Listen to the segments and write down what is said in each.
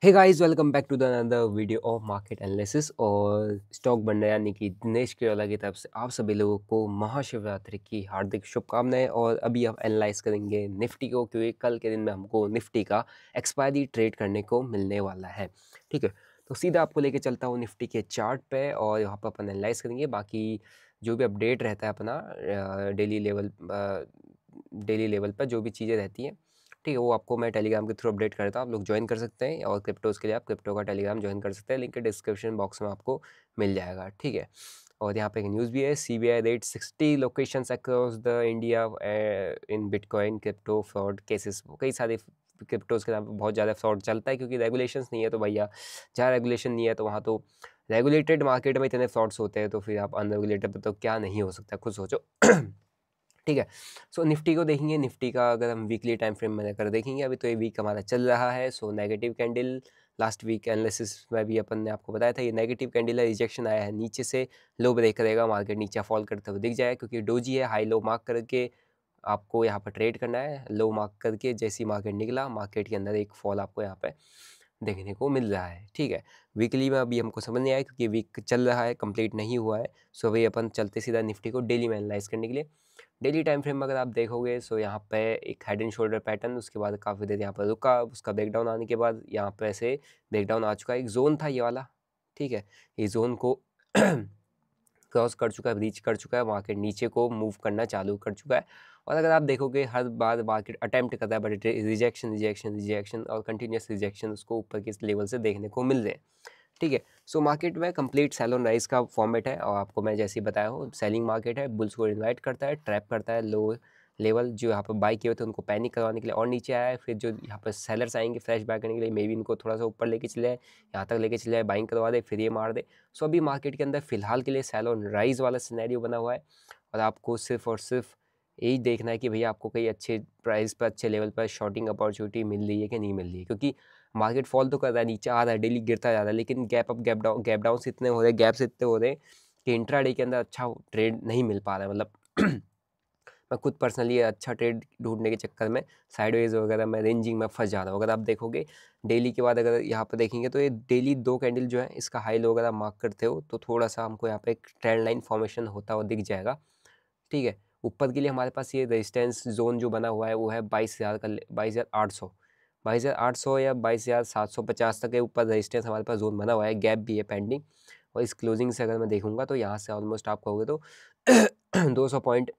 Hey guys, welcome back to the another video of market analysis. और stock भंडार यानी कि दिनेश केवला की तरफ से आप सभी लोगों को महाशिवरात्रि की हार्दिक शुभकामनाएं। और अभी हम एनालाइज करेंगे निफ्टी को, क्योंकि कल के दिन में हमको निफ्टी का एक्सपायरी ट्रेड करने को मिलने वाला है। ठीक है, तो सीधा आपको लेके चलता हूँ निफ्टी के चार्ट पे और यहाँ पर अपन एनालाइज करेंगे। बाकी जो भी अपडेट रहता है अपना डेली लेवल पर जो भी चीज़ें रहती हैं, ठीक है, वो आपको मैं टेलीग्राम के थ्रू अपडेट करता हूँ। आप लोग ज्वाइन कर सकते हैं और क्रिप्टोज़ के लिए आप क्रिप्टो का टेलीग्राम ज्वाइन कर सकते हैं। लिंक डिस्क्रिप्शन बॉक्स में आपको मिल जाएगा। ठीक है, और यहाँ पे एक न्यूज़ भी है, CBI red 60 locations across the India in bitcoin crypto fraud cases. कई सारे क्रिप्टोज़ के नाम पे बहुत ज़्यादा फ्रॉड चलता है, क्योंकि रेगुलेशंस नहीं है। तो भैया, जहाँ रेगुलेशन नहीं है तो वहाँ तो रेगुलेटेड मार्केट में इतने फ्रॉड्स होते हैं, तो फिर आप अनरेगुलेटेड पे तो क्या नहीं हो सकता, खुद सोचो। ठीक है, सो निफ्टी को देखेंगे। निफ्टी का अगर हम वीकली टाइम फ्रेम में अगर देखेंगे, अभी तो ये वीक हमारा चल रहा है। So negative candle, last week analysis में भी अपन ने आपको बताया था, ये नेगेटिव कैंडल है, रिजेक्शन आया है, नीचे से लो ब्रेक करेगा, मार्केट नीचे फॉल करते हुए दिख जाए, क्योंकि डोजी है। हाई लो मार्क करके आपको यहाँ पर ट्रेड करना है। लो मार्क करके जैसी मार्केट निकला, मार्केट के अंदर एक फॉल आपको यहाँ पे देखने को मिल रहा है। ठीक है, वीकली में अभी हमको समझ नहीं आया, क्योंकि वीक चल रहा है, कंप्लीट नहीं हुआ है। सो अभी अपन चलते सीधा निफ्टी को डेली में एनालाइज करने के लिए। डेली टाइम फ्रेम में अगर आप देखोगे, सो यहाँ पे एक हेड एंड शोल्डर पैटर्न, उसके बाद काफ़ी देर यहाँ पर रुका, उसका ब्रेकडाउन आने के बाद यहाँ पे से ब्रेकडाउन आ चुका है। एक जोन था ये वाला, ठीक है, ये जोन को क्रॉस कर चुका है, रीच कर चुका है, मार्केट नीचे को मूव करना चालू कर चुका है। और अगर आप देखोगे, हर बार मार्केट अटेम्प्ट करता है, बट रिजेक्शन रिजेक्शन रिजेक्शन और कंटिन्यूस रिजेक्शन उसको ऊपर के लेवल से देखने को मिल रहे हैं। ठीक है, सो मार्केट में कंप्लीट सेल ऑन राइज का फॉर्मेट है, और आपको मैं जैसे ही बताया हूँ, सेलिंग मार्केट है। बुल्स को इन्वाइट करता है, ट्रैप करता है, लो लेवल जो यहाँ पर बाई किए होते हैं उनको पैनिक करवाने के लिए और नीचे आया है। फिर जो यहाँ पर सेलर्स आएंगे फ्रेश बाय करने के लिए, मे बी इनको थोड़ा सा ऊपर लेके चले जाए, यहाँ तक लेके चले जाए, बाइंग करवा दे, फिर ये मार दे। सो अभी मार्केट के अंदर फिलहाल के लिए सेल ऑन राइज वाला सिनेरियो बना हुआ है, और आपको सिर्फ और सिर्फ यही देखना है कि भैया आपको कहीं अच्छे प्राइस पर, अच्छे लेवल पर शॉर्टिंग अपॉर्चुनिटी मिल रही है कि नहीं मिल रही है। क्योंकि मार्केट फॉल तो कर रहा है, नीचे आ रहा है, डेली गिरता जा रहा है, लेकिन गैप अप गैप डाउन इतने हो रहे हैं, गैप्स इतने हो रहे हैं कि इंट्राडे के अंदर अच्छा ट्रेड नहीं मिल पा रहा है। मतलब मैं खुद पर्सनली अच्छा ट्रेड ढूंढने के चक्कर में साइडवेज वगैरह में रेंजिंग में फंस जा रहा हूँ। अगर आप देखोगे डेली के बाद, अगर यहाँ पर देखेंगे तो ये डेली दो कैंडल जो है, इसका हाई लो अगर आप मार्क करते हो तो थोड़ा सा हमको यहाँ पे एक ट्रेंड लाइन फॉर्मेशन होता हुआ दिख जाएगा। ठीक है, ऊपर के लिए हमारे पास ये रेजिस्टेंस जोन जो बना हुआ है वो है 22,000 का, 22,800 या 22,750 तक के ऊपर रेजिस्टेंस हमारे पास जोन बना हुआ है। गैप भी है पेंडिंग, और इस क्लोजिंग से अगर मैं देखूंगा तो यहाँ से ऑलमोस्ट आप कहोगे तो 200 पॉइंट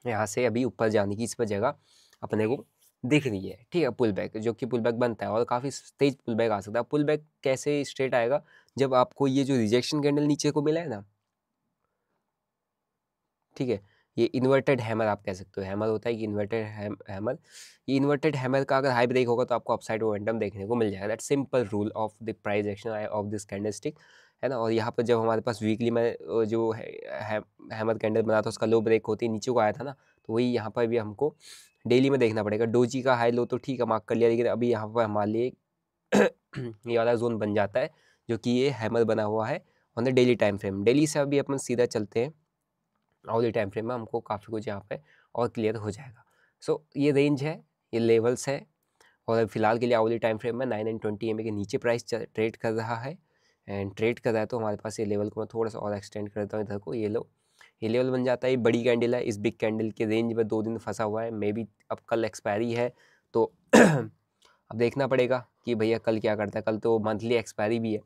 यहाँ से अभी ऊपर जाने की इस पर जगह अपने को दिख रही है। ठीक है, पुल बैक, जो कि पुल बैक बनता है और काफ़ी तेज पुल बैक आ सकता है। पुल बैक कैसे स्ट्रेट आएगा, जब आपको ये जो रिजेक्शन कैंडल नीचे को मिला है ना, ठीक है, ये इन्वर्टेड हैमर आप कह सकते हो। हैमर होता है कि इन्वर्टेड हैमर, ये इन्वर्टेड हैमर का अगर हाई ब्रेक होगा तो आपको अपसाइड मोमेंटम देखने को मिल जाएगा। That simple rule of the price action of this candlestick, है ना। और यहाँ पर जब हमारे पास वीकली में जो हैमर कैंडल बना था, उसका लो ब्रेक होती है, नीचे को आया था ना, तो वही यहाँ पर भी हमको डेली में देखना पड़ेगा। डोजी का हाई लो तो ठीक है, मार्क कर लिया, लेकिन अभी यहाँ पर हमारे लिए ये वाला जोन बन जाता है, जो कि ये हैमर बना हुआ है on the daily time frame. Daily से अभी अपन सीधा चलते हैं आवली टाइम फ्रेम में, हमको काफ़ी कुछ यहाँ पे और क्लियर हो जाएगा। सो ये रेंज है, ये लेवल्स है, और फिलहाल के लिए आवली टाइम फ्रेम में 9 एंड 20 एम के नीचे प्राइस ट्रेड कर रहा है। एंड ट्रेड कर रहा है तो हमारे पास ये लेवल को मैं थोड़ा सा और एक्सटेंड कर देता हूँ इधर को। ये लो, ये लेवल बन जाता है। ये बड़ी कैंडल है, इस बिग कैंडल के रेंज में 2 दिन फंसा हुआ है। मे बी अब कल एक्सपायरी है, तो अब देखना पड़ेगा कि भैया कल क्या करता है। कल तो मंथली एक्सपायरी भी है,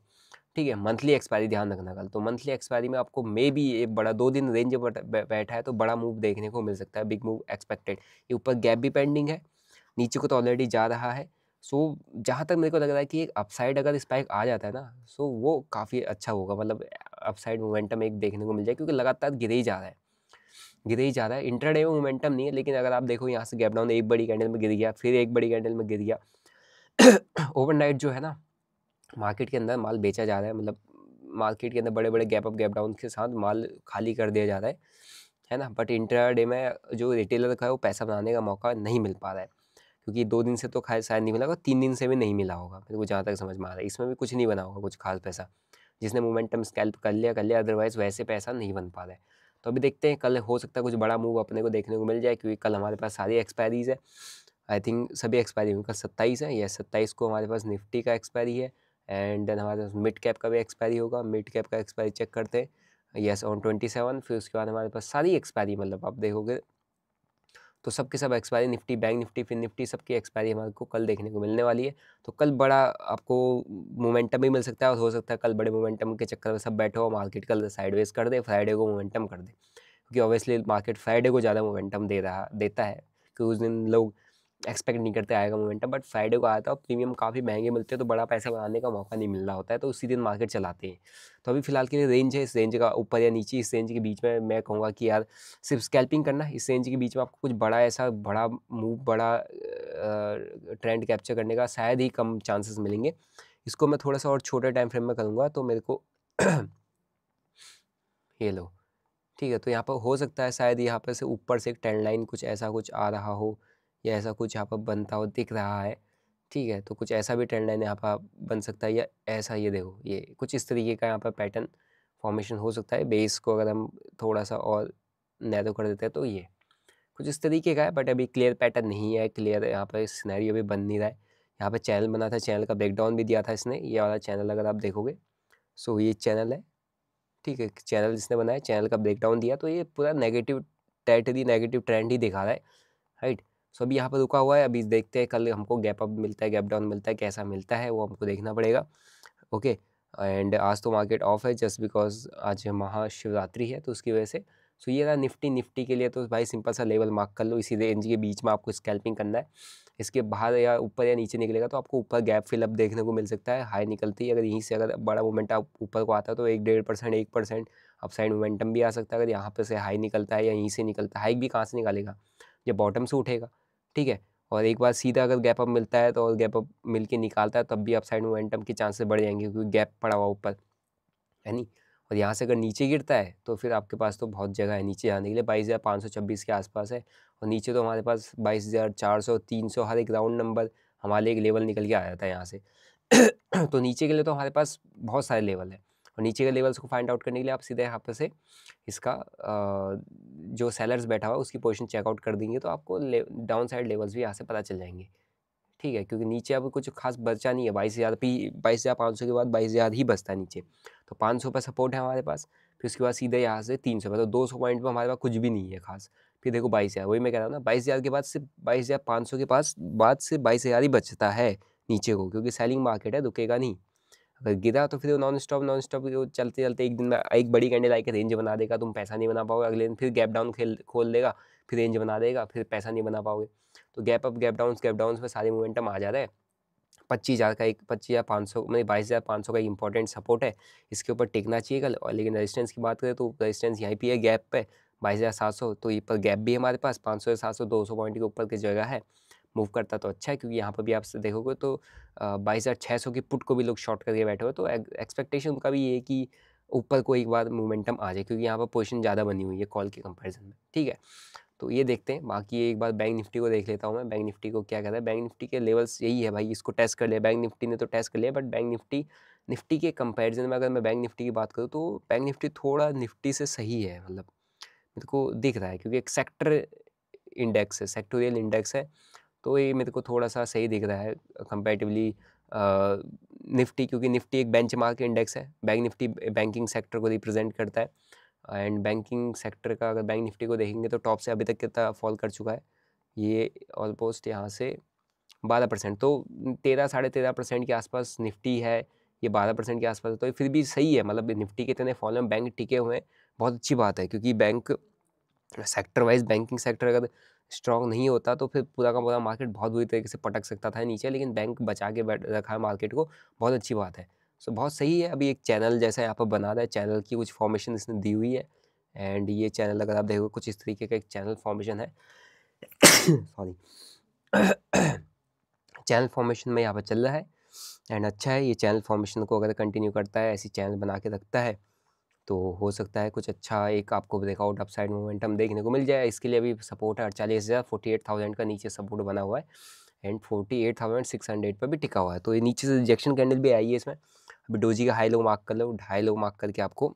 ठीक है, मंथली एक्सपायरी ध्यान रखना कल। तो मंथली एक्सपायरी में आपको मे बी एक बड़ा 2 दिन रेंज बैठा है, तो बड़ा मूव देखने को मिल सकता है, बिग मूव एक्सपेक्टेड। ये ऊपर गैप भी पेंडिंग है, नीचे को तो ऑलरेडी जा रहा है। सो जहाँ तक मेरे को लग रहा है कि एक अपसाइड अगर स्पाइक आ जाता है ना, सो वो काफ़ी अच्छा होगा। मतलब अपसाइड मोमेंटम एक देखने को मिल जाए, क्योंकि लगातार गिरे ही जा रहा है, गिरे ही जा रहा है। इंट्राडे में मोमेंटम नहीं है, लेकिन अगर आप देखो यहाँ से गैप डाउन, एक बड़ी कैंडल में गिर गया, फिर एक बड़ी कैंडल में गिर गया। ओवरनाइट जो है ना, मार्केट के अंदर माल बेचा जा रहा है। मतलब मार्केट के अंदर बड़े बड़े गैप अप गैप डाउन के साथ माल खाली कर दिया जा रहा है ना। बट इंट्राडे में जो रिटेलर का है वो पैसा बनाने का मौका नहीं मिल पा रहा है, क्योंकि 2 दिन से तो खैर शायद नहीं मिला होगा, 3 दिन से भी नहीं मिला होगा, मेरे को जहाँ तक समझ में आ रहा है। इसमें भी कुछ नहीं बना होगा कुछ खास पैसा, जिसने मोमेंटम स्कैल्प कर लिया, अदरवाइज वैसे पैसा नहीं बन पा रहा है। तो अभी देखते हैं, कल हो सकता है कुछ बड़ा मूव अपने को देखने को मिल जाए, क्योंकि कल हमारे पास सारी एक्सपायरीज है। आई थिंक सभी एक्सपायरी हुई, कल 27 है, यस 27 को हमारे पास निफ्टी का एक्सपायरी है। एंड देन हमारे पास मिड कैप का भी एक्सपायरी होगा, मिड कैप का एक्सपायरी चेक करते हैं, यस ऑन 27। फिर उसके बाद हमारे पास सारी एक्सपायरी, मतलब आप देखोगे तो सब के सब expiry, Nifty, bank Nifty, Fin Nifty, सबकी एक्सपायरी हमारे को कल देखने को मिलने वाली है। तो कल बड़ा आपको मोमेंटम भी मिल सकता है, और हो सकता है कल बड़े मोमेंटम के चक्कर में सब बैठे हो, मार्केट कल साइडवेज कर दे, फ्राइडे को मोमेंटम कर दे, क्योंकि ऑब्वियसली मार्केट फ्राइडे को ज़्यादा मोमेंटम देता है, क्योंकि उस दिन लोग एक्सपेक्ट नहीं करते आएगा मोमेंटम, बट फ्राइडे को आता है, प्रीमियम काफ़ी महंगे मिलते हैं, तो बड़ा पैसा बनाने का मौका नहीं मिल रहा होता है, तो उसी दिन मार्केट चलाते हैं। तो अभी फिलहाल के लिए रेंज है, इस रेंज का ऊपर या नीचे, इस रेंज के बीच में मैं कहूँगा कि यार सिर्फ स्कैल्पिंग करना, इस रेंज के बीच में आपको कुछ बड़ा ऐसा बड़ा मूव, बड़ा ट्रेंड कैप्चर करने का शायद ही कम चांसेस मिलेंगे। इसको मैं थोड़ा सा और छोटे टाइम फ्रेम में करूँगा, तो मेरे को ये लो, ठीक है, तो यहाँ पर हो सकता है शायद यहाँ पर से ऊपर से एक ट्रेंड लाइन कुछ ऐसा कुछ आ रहा हो, या ऐसा कुछ यहाँ पर बनता हो दिख रहा है, ठीक है, तो कुछ ऐसा भी ट्रेंड लाइन यहाँ पर बन सकता है, या ऐसा, ये देखो, ये कुछ इस तरीके का यहाँ पर पैटर्न फॉर्मेशन हो सकता है। बेस को अगर हम थोड़ा सा और नैरो कर देते हैं तो ये कुछ इस तरीके का है, बट अभी क्लियर पैटर्न नहीं है, क्लियर यहाँ पर सिनेरियो भी बन नहीं रहा है। यहाँ पर चैनल बना था, चैनल का ब्रेकडाउन भी दिया था इसने, ये वाला चैनल अगर आप देखोगे, सो ये चैनल है, ठीक है, चैनल जिसने बनाया, चैनल का ब्रेकडाउन दिया, तो ये पूरा नेगेटिव टेरिटरी, नेगेटिव ट्रेंड ही दिखा रहा है, राइट। सो अभी यहाँ पर रुका हुआ है, अभी देखते हैं कल हमको गैप अप मिलता है, गैप डाउन मिलता है, कैसा मिलता है वो हमको देखना पड़ेगा, ओके। एंड आज तो मार्केट ऑफ है, जस्ट बिकॉज आज महाशिवरात्रि है, तो उसकी वजह से। सो ये रहा निफ्टी, निफ्टी के लिए तो भाई सिंपल सा लेवल मार्क कर लो, इसी रेंज के बीच में आपको स्कैल्पिंग करना है। इसके बाहर या ऊपर या नीचे निकलेगा तो आपको ऊपर गैप फिलअप देखने को मिल सकता है, हाई निकलती है, अगर यहीं से अगर बड़ा मोमेंट आप ऊपर को आता है तो 1-1.5%, 1% अपसाइड मोमेंटम भी आ सकता है, अगर यहाँ पे से हाई निकलता है या यहीं से निकलता है। हाई भी कहाँ से निकालेगा, जब बॉटम से उठेगा, ठीक है, और एक बार सीधा अगर गैप अप मिलता है तो, और गैप अप मिल के निकालता है तब भी अपसाइड मोमेंटम के चांसेस बढ़ जाएंगे, क्योंकि गैप पड़ा हुआ ऊपर है नहीं। और यहाँ से अगर नीचे गिरता है तो फिर आपके पास तो बहुत जगह है नीचे जाने के लिए, 22,526 के आसपास है, और नीचे तो हमारे पास 22,400, 300, हर एक राउंड नंबर हमारे एक लेवल निकल के आ जाता है यहाँ से। तो नीचे के लिए तो हमारे पास बहुत सारे लेवल है, और नीचे के लेवल्स को फाइंड आउट करने के लिए आप सीधे यहाँ पर से इसका जो सेलर्स बैठा हुआ है उसकी पोजीशन चेकआउट कर देंगे, तो आपको डाउन साइड लेवल्स भी यहाँ से पता चल जाएंगे, ठीक है, क्योंकि नीचे अब कुछ खास बचा नहीं है, 22,500 के बाद 22,000 ही बचता है नीचे, तो 500 पर सपोर्ट है हमारे पास, फिर उसके बाद सीधे यहाँ से 300 पर, तो 200 पॉइंट पर हमारे पास कुछ भी नहीं है खास। फिर देखो 22,000, वही मैं कह रहा हूँ ना, 22,000 के बाद सिर्फ 22,500 के पास बाद से 22,000 ही बचता है नीचे को, क्योंकि सेलिंग मार्केट है, रुकेगा नहीं। अगर गिरा तो फिर नॉन स्टॉप चलते चलते एक दिन में एक बड़ी कैंडल आई के रेंज बना देगा, तुम पैसा नहीं बना पाओगे, अगले दिन फिर गैप डाउन खोल देगा, फिर रेंज बना देगा, फिर पैसा नहीं बना पाओगे। तो गैप अप गैप डाउन में सारे मोमेंटम आ जाता है। 25,000 का एक 25,500 मतलब 22,500 का एक इंपॉर्टेंट सपोर्ट है, इसके ऊपर टिकना चाहिए कल। और लेकिन रेजिस्टेंस की बात करें तो रेजिस्टेंस यहीं पे है गैप पे 22,700, तो ये पर गैप भी है हमारे पास 500 से 700, 200 पॉइंट के ऊपर की जगह है। मूव करता तो अच्छा है, क्योंकि यहाँ पर भी आप देखोगे तो 22,600 की पुट को भी लोग शॉर्ट करके बैठे हुए, तो एक्सपेक्टेशन उनका भी ये है कि ऊपर को एक बार मोमेंटम आ जाए, क्योंकि यहाँ पर पोजीशन ज़्यादा बनी हुई है कॉल के कंपैरिजन में, ठीक है। तो ये देखते हैं, बाकी एक बार बैंक निफ्टी को देख लेता हूँ मैं, बैंक निफ्टी को क्या कहता है। बैंक निफ्टी के लेवल्स यही है भाई, इसको टेस्ट कर लिया बैंक निफ्टी ने, तो टेस्ट कर लिया, बट बैंक निफ्टी के कंपैरिजन में अगर मैं बैंक निफ्टी की बात करूँ तो बैंक निफ्टी थोड़ा निफ्टी से सही है, मतलब मेरे को दिख रहा है, क्योंकि एक सेक्टर इंडेक्स है, सेक्टोरियल इंडेक्स है, तो ये मेरे को थोड़ा सा सही दिख रहा है कंपैरेटिवली निफ्टी, क्योंकि निफ्टी एक बेंचमार्क इंडेक्स है, बैंक निफ्टी बैंकिंग सेक्टर को रिप्रेजेंट करता है। एंड बैंकिंग सेक्टर का अगर बैंक निफ्टी को देखेंगे तो टॉप से अभी तक कितना फॉल कर चुका है, ये ऑलमोस्ट यहाँ से 12%, तो 13-13.5% के आसपास निफ्टी है, ये 12% के आसपास है, तो फिर भी सही है, मतलब निफ्टी के इतने फॉल में बैंक टिके हुए हैं, बहुत अच्छी बात है, क्योंकि bank sector wise banking sector अगर स्ट्रॉन्ग नहीं होता तो फिर पूरा का पूरा मार्केट बहुत बुरी तरीके से पटक सकता था नीचे, लेकिन बैंक बचा के बैठ रखा है मार्केट को, बहुत अच्छी बात है। सो बहुत सही है, अभी एक चैनल जैसा यहाँ पर बना रहा है, चैनल की कुछ फॉर्मेशन इसने दी हुई है, एंड ये चैनल अगर आप देखो कुछ इस तरीके का एक चैनल फॉर्मेशन है सॉरी चैनल फॉर्मेशन में यहाँ पर चल रहा है, एंड अच्छा है, ये चैनल फॉर्मेशन को अगर कंटिन्यू करता है, ऐसी चैनल बना के रखता है, तो हो सकता है कुछ अच्छा एक आपको ब्रेकआउट अपसाइड मोमेंटम देखने को मिल जाए। इसके लिए अभी सपोर्ट है 48,000, 48,000 का नीचे सपोर्ट बना हुआ है, एंड 48,600 पर भी टिका हुआ है, तो ये नीचे से रिजेक्शन कैंडल भी आई है इसमें। अभी डोजी का हाई लो मार्क कर लो, हाई लो मार्क करके आपको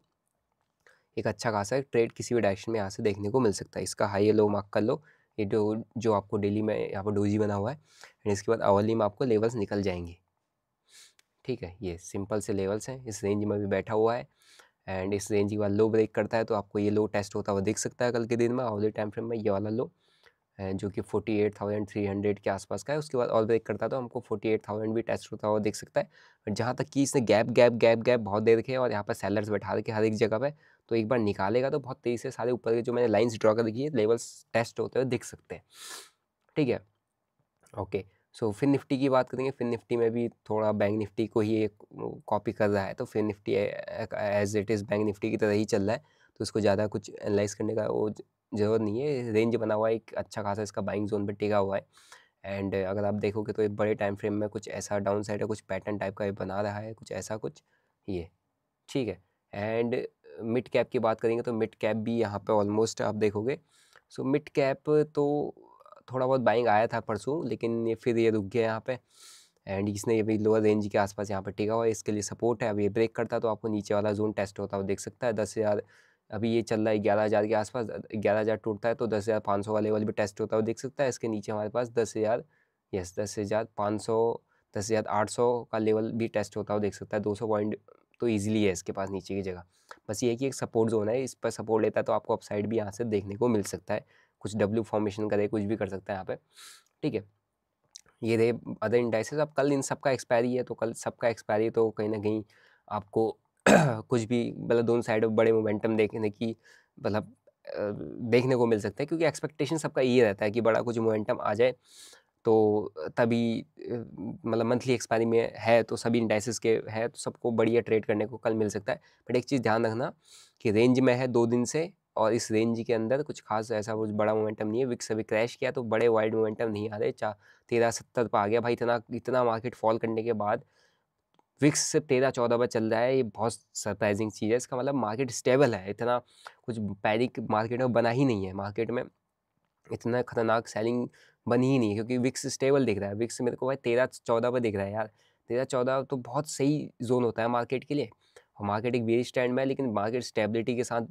एक अच्छा खासा ट्रेड किसी भी डायरेक्शन में यहाँ से देखने को मिल सकता है। इसका हाई लो मार्क कर लो, ये जो आपको डेली में यहाँ पर डोजी बना हुआ है, एंड इसके बाद आवरली में आपको लेवल्स निकल जाएंगे। ठीक है, ये सिंपल से लेवल्स हैं, इस रेंज में भी बैठा हुआ है, एंड इस रेंज के बाद लो ब्रेक करता है तो आपको ये लो टेस्ट होता हुआ दिख सकता है कल के दिन में आवरली टाइम फ्रेम में, ये वाला लो जो कि 48,300 के आसपास का है। उसके बाद और ब्रेक करता है तो हमको 48,000 भी टेस्ट होता हुआ दिख सकता है। और जहाँ तक कि इसने गैप गैप गैप गैप बहुत दे रखे और यहाँ पर सेलर्स बैठा रखे हर एक जगह पे, तो एक बार निकालेगा तो बहुत तेज़ी से सारे ऊपर के जो मैंने लाइंस ड्रॉ कर रखी है लेवल्स टेस्ट होते हुए दिख सकते हैं। ठीक है, ओके। सो फिर निफ्टी की बात करेंगे। फिर निफ्टी में भी थोड़ा बैंक निफ्टी को ही एक कॉपी कर रहा है, तो फिर Nifty as it is bank Nifty की तरह ही चल रहा है, तो उसको ज़्यादा कुछ एनालाइज करने का वो ज़रूरत नहीं है। रेंज बना हुआ है एक अच्छा खासा, इसका बाइंग जोन पे टिका हुआ है, एंड अगर आप देखोगे तो एक बड़े टाइम फ्रेम में कुछ ऐसा डाउन साइड है, कुछ पैटर्न टाइप का ये बना रहा है, कुछ ऐसा कुछ ये। ठीक है, एंड मिड कैप की बात करेंगे तो मिड कैप भी यहाँ पे ऑलमोस्ट आप देखोगे। सो मिड कैप तो थोड़ा बहुत बाइंग आया था परसों, लेकिन ये फिर ये रुक गया यहाँ पे, एंड इसने ये भी लोअर रेंज के आसपास यहाँ पे टिका हुआ है, इसके लिए सपोर्ट है। अब ये ब्रेक करता है तो आपको नीचे वाला जोन टेस्ट होता हुआ देख सकता है 10,000। अभी ये चल रहा है 11,000 के आसपास, 11,000 टूटता है तो 10,500 का लेवल भी टेस्ट होता हुआ देख सकता है। इसके नीचे हमारे पास 10,000, यस 10,500, 10,800 का लेवल भी टेस्ट होता हुआ देख सकता है। 200 पॉइंट तो ईजिली है इसके पास नीचे की जगह। बस ये है कि एक सपोर्ट जोन है, इस पर सपोर्ट लेता है तो आपको अपसाइड भी यहाँ से देखने को मिल सकता है, कुछ डब्ल्यू फॉर्मेशन करे, कुछ भी कर सकता है यहाँ पे। ठीक है, ये रहे अदर इंडाइसेस। अब कल इन सबका एक्सपायरी है, तो कल सबका एक्सपायरी तो कहीं ना कहीं आपको कुछ भी मतलब दोनों साइड में बड़े मोमेंटम देखने की मतलब देखने को मिल सकता है, क्योंकि एक्सपेक्टेशन सबका ये रहता है कि बड़ा कुछ मोमेंटम आ जाए तो तभी मतलब मंथली एक्सपायरी में है तो सभी इंडाइसेस के है तो सबको बढ़िया ट्रेड करने को कल मिल सकता है। बट एक चीज़ ध्यान रखना कि रेंज में है 2 दिन से, और इस रेंज के अंदर कुछ खास ऐसा कुछ बड़ा मोमेंटम नहीं है। विक्स अभी क्रैश किया तो बड़े वाइड मोमेंटम नहीं आ रहे, 1370 पर आ गया भाई। इतना मार्केट फॉल करने के बाद विक्स सिर्फ 13-14 पर चल रहा है, ये बहुत सरप्राइजिंग चीज़ है। इसका मतलब मार्केट स्टेबल है, इतना कुछ पैनिक मार्केट में बना ही नहीं है, मार्केट में इतना खतरनाक सेलिंग बनी ही नहीं है, क्योंकि विक्स स्टेबल दिख रहा है। विक्स मेरे को भाई 13-14 पर दिख रहा है यार। 13-14 तो बहुत सही जोन होता है मार्केट के लिए, और मार्केट एक बेरिश ट्रेंड में है, लेकिन मार्केट स्टेबिलिटी के साथ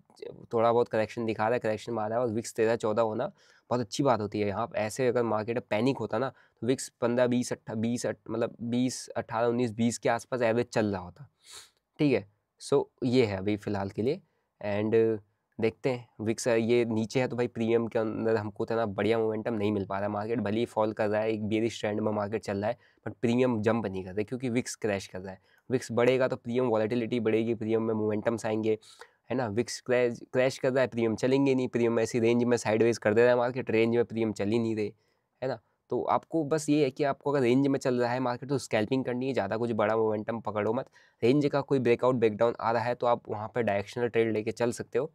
थोड़ा बहुत करेक्शन दिखा रहा है, करेक्शन मार रहा है, और विक्स 13-14 होना बहुत अच्छी बात होती है। यहाँ ऐसे अगर मार्केट पैनिक होता ना तो विक्स 15-20 मतलब 20-18-19-20 के आसपास एवरेज चल रहा होता। ठीक है, सो ये है अभी फ़िलहाल के लिए, एंड देखते हैं विक्स ये नीचे है तो भाई प्रीमियम के अंदर हमको इतना बढ़िया मोमेंटम नहीं मिल पा रहा है। मार्केट भले ही फॉल कर रहा है, एक बेरिश ट्रेंड में मार्केट चल रहा है, बट प्रीमियम जंप नहीं कर रहा है क्योंकि विक्स क्रैश कर रहा है। विक्स बढ़ेगा तो प्रीमियम वॉलेटिलिटी बढ़ेगी, प्रीमियम में मोमेंटम्स आएंगे, है ना। विक्स क्रैश कर रहा है, प्रीमियम चलेंगे नहीं, प्रीमियम ऐसी रेंज में साइडवेज कर दे रहा है मार्केट, रेंज में प्रीमियम चल ही नहीं रहे, है ना। तो आपको बस ये है कि आपको अगर रेंज में चल रहा है मार्केट तो स्कैल्पिंग करनी है, ज़्यादा कुछ बड़ा मोमेंटम पकड़ो मत। रेंज का कोई ब्रेकआउट ब्रेकडाउन आ रहा है तो आप वहाँ पर डायरेक्शनल ट्रेड लेके चल सकते हो,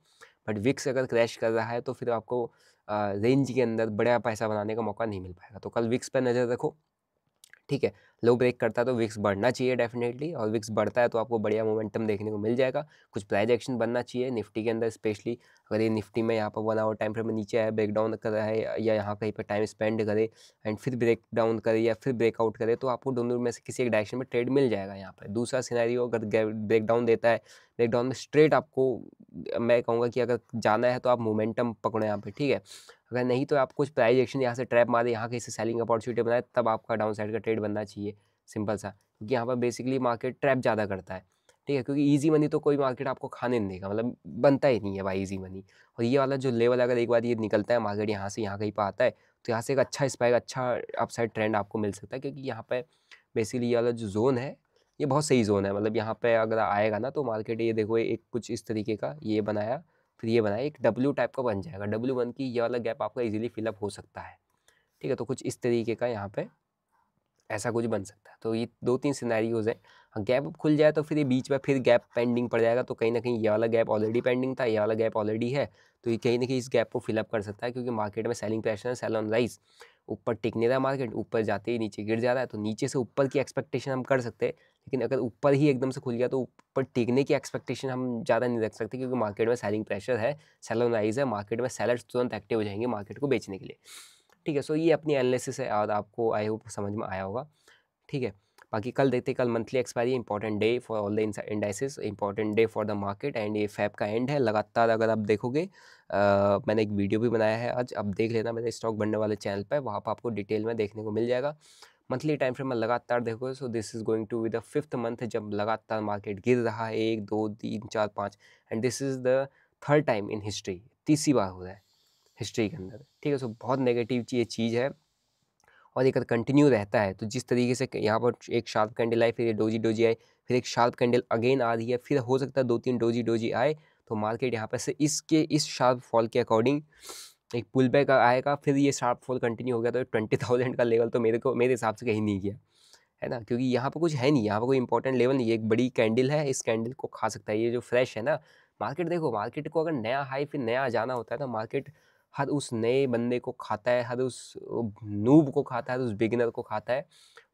बट विक्स अगर क्रैश कर रहा है तो फिर आपको रेंज के अंदर बड़ा पैसा बनाने का मौका नहीं मिल पाएगा। तो कल विक्स पर नज़र रखो। ठीक है, लो ब्रेक करता है तो विक्स बढ़ना चाहिए डेफिनेटली, और विक्स बढ़ता है तो आपको बढ़िया मोमेंटम देखने को मिल जाएगा। कुछ प्राइस एक्शन बनना चाहिए निफ्टी के अंदर स्पेशली। अगर ये निफ्टी में यहाँ पर 1 आवर टाइम फ्रेम में नीचे आया, ब्रेक डाउन कर रहा है, या यहाँ कहीं पर टाइम स्पेंड करे एंड फिर ब्रेक डाउन करे या फिर ब्रेकआउट करे, तो आपको दोनों में से किसी एक डायरेक्शन में ट्रेड मिल जाएगा यहाँ पर। दूसरा सिनेरियो, अगर ब्रेक डाउन देता है, ब्रेक डाउन में स्ट्रेट आपको मैं कहूँगा कि अगर जाना है तो आप मोमेंटम पकड़ो यहाँ पे। ठीक है, अगर नहीं तो आप कुछ प्राइस एक्शन यहाँ से ट्रैप मारे, यहाँ कहीं से सेलिंग अपॉर्चुनिटी बनाए, तब आपका डाउन साइड का ट्रेड बनना चाहिए, सिंपल सा। क्योंकि यहाँ पर बेसिकली मार्केट ट्रैप ज़्यादा करता है। ठीक है, क्योंकि ईजी मनी तो कोई मार्केट आपको खाने नहीं देगा, मतलब बनता ही नहीं है भाई ईजी मनी। और ये वाला जो लेवल अगर एक बार ये निकलता है मार्केट यहाँ से यहाँ कहीं पर आता है, तो यहाँ से एक अच्छा स्पाइक, अच्छा अपसाइड ट्रेंड आपको मिल सकता है, क्योंकि यहाँ पर बेसिकली ये वाला जो जोन है ये बहुत सही जोन है। मतलब यहाँ पे अगर आएगा ना तो मार्केट ये देखो एक कुछ इस तरीके का ये बनाया, फिर ये बनाया, एक डब्ल्यू टाइप का बन जाएगा। डब्ल्यू वन की ये वाला गैप आपका इजीली फिलअप हो सकता है। ठीक है, तो कुछ इस तरीके का यहाँ पे ऐसा कुछ बन सकता है। तो ये 2-3 सिनेरियोज हैं। गैप खुल जाए तो फिर ये बीच में फिर गैप पेंडिंग पड़ जाएगा, तो कहीं ना कहीं ये वाला गैप ऑलरेडी पेंडिंग था, ये वाला गैप ऑलरेडी है, तो ये कहीं ना कहीं इस गैप को फिलअप कर सकता है, क्योंकि मार्केट में सेलिंग प्रेशर है, सेल ऑन राइज। ऊपर टिक नहीं रहा मार्केट, ऊपर जाते ही नीचे गिर जा रहा है, तो नीचे से ऊपर की एक्सपेक्टेशन हम कर सकते हैं, लेकिन अगर ऊपर ही एकदम से खुल गया तो ऊपर टिकने की एक्सपेक्टेशन हम ज़्यादा नहीं रख सकते, क्योंकि मार्केट में सेलिंग प्रेशर है, सेल ऑन राइज है, मार्केट में सेलर्स तुरंत एक्टिव हो जाएंगे मार्केट को बेचने के लिए। ठीक है, सो ये अपनी एनालिसिस है और आपको आई होप समझ में आया होगा। ठीक है, बाकी कल देखते हैं, कल monthly expiry, important day for all the indices, important day for the market, and ये फैब का एंड है। लगातार अगर आप देखोगे मैंने एक वीडियो भी बनाया है आज, अब देख लेना मेरे स्टॉक बनने वाले चैनल पे, वहाँ पर आपको डिटेल में देखने को मिल जाएगा। मंथली टाइम फ्रेम में लगातार देखोगे, so this is going to be the 5th month जब लगातार मार्केट गिर रहा है, 1 2 3 4 5, and this is the 3rd time in history, तीसरी बार हो रहा है हिस्ट्री के अंदर, ठीक है। सो बहुत नेगेटिव ये चीज़ है, और ये अगर कंटिन्यू रहता है तो जिस तरीके से यहाँ पर एक शार्प कैंडल आई, फिर ये डोजी डोजी आई, फिर एक शार्प कैंडल अगेन आ रही है, फिर हो सकता है 2-3 डोजी डोजी आए, तो मार्केट यहाँ पर से इस शार्प फॉल के अकॉर्डिंग एक पुल बैक आएगा, फिर ये शार्प फॉल कंटिन्यू हो गया तो 20,000 का लेवल तो मेरे हिसाब से कहीं नहीं गया है ना, क्योंकि यहाँ पर कुछ है नहीं, यहाँ पर कोई इंपॉर्टेंट लेवल नहीं है, एक बड़ी कैंडल है, इस कैंडल को खा सकता है ये जो फ्रेश है ना मार्केट। देखो मार्केट को अगर नया हाई फिर नया जाना होता है तो मार्केट हर उस नए बंदे को खाता है, हर उस नूब को खाता है, हर उस बिगिनर को खाता है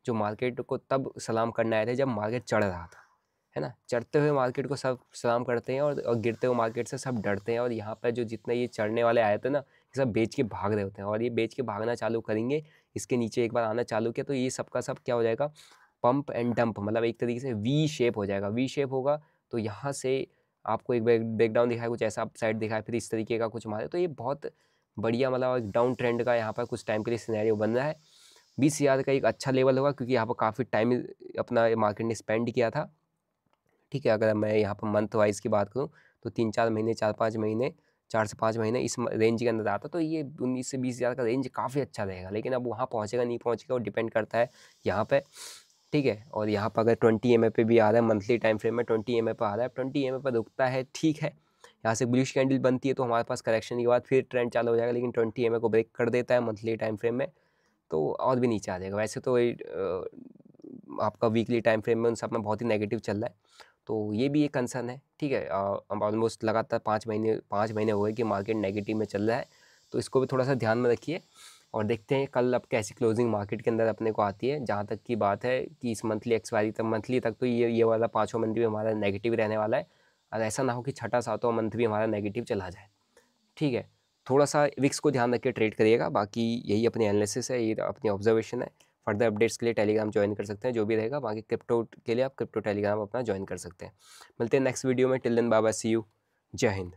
जो मार्केट को तब सलाम करने आए थे जब मार्केट चढ़ रहा था, है ना। चढ़ते हुए मार्केट को सब सलाम करते हैं, और गिरते हुए मार्केट से सब डरते हैं, और यहाँ पर जो जितने ये चढ़ने वाले आए थे ना, ये सब बेच के भाग रहे होते हैं, और ये बेच के भागना चालू करेंगे, इसके नीचे एक बार आना चालू किया तो ये सबका सब क्या हो जाएगा, पंप एंड डंप, मतलब एक तरीके से वी शेप हो जाएगा। वी शेप होगा तो यहाँ से आपको एक ब्रेकडाउन दिखाए, कुछ ऐसा अपसाइड दिखाए, फिर इस तरीके का कुछ मारे, तो ये बहुत बढ़िया मतलब एक डाउन ट्रेंड का यहाँ पर कुछ टाइम के लिए सिनेरियो बन रहा है। 20,000 का एक अच्छा लेवल होगा, क्योंकि यहाँ पर काफ़ी टाइम अपना मार्केट ने स्पेंड किया था, ठीक है। अगर मैं यहाँ पर मंथ वाइज की बात करूँ तो 3-4 महीने, 4-5 महीने, 4 से 5 महीने इस रेंज के अंदर आता, तो ये 19 से 20,000 का रेंज काफ़ी अच्छा रहेगा। लेकिन अब वहाँ पहुँचेगा नहीं पहुँचेगा वो डिपेंड करता है यहाँ पे, ठीक है। और यहाँ पर अगर 20 EMA पे भी आ रहा है, मंथली टाइम फ्रेम में 20 EMA पे आ रहा है, 20 EMA पर रुकता है, ठीक है। यहाँ से बुलिश कैंडल बनती है तो हमारे पास करेक्शन के बाद फिर ट्रेंड चालू हो जाएगा, लेकिन 20 EMA को ब्रेक कर देता है मंथली टाइम फ्रेम में तो और भी नीचे आ जाएगा। वैसे तो आपका वीकली टाइम फ्रेम में उन सब में बहुत ही नेगेटिव चल रहा है, तो ये भी एक कंसर्न है, ठीक है। अब ऑलमोस्ट लगातार 5 महीने हो गए कि मार्केट नेगेटिव में चल रहा है, तो इसको भी थोड़ा सा ध्यान में रखिए, और देखते हैं कल अब कैसी क्लोजिंग मार्केट के अंदर अपने को आती है। जहाँ तक की बात है कि इस मंथली एक्सपायरी तक, मंथली तक तो ये वाला 5वां मंथ भी हमारा नेगेटिव रहने वाला है, और ऐसा ना हो कि 6ठा-7वां मंथ भी हमारा नेगेटिव चला जाए, ठीक है। थोड़ा सा विक्स को ध्यान रख के ट्रेड करिएगा, बाकी यही अपनी एनालिसिस है, ये अपनी ऑब्जर्वेशन है। फर्दर अपडेट्स के लिए टेलीग्राम ज्वाइन कर सकते हैं, जो भी रहेगा। बाकी क्रिप्टो के लिए आप क्रिप्टो टेलीग्राम अपना ज्वाइन कर सकते हैं। मिलते हैं नेक्स्ट वीडियो में, till then bye bye, see you, जय हिंद।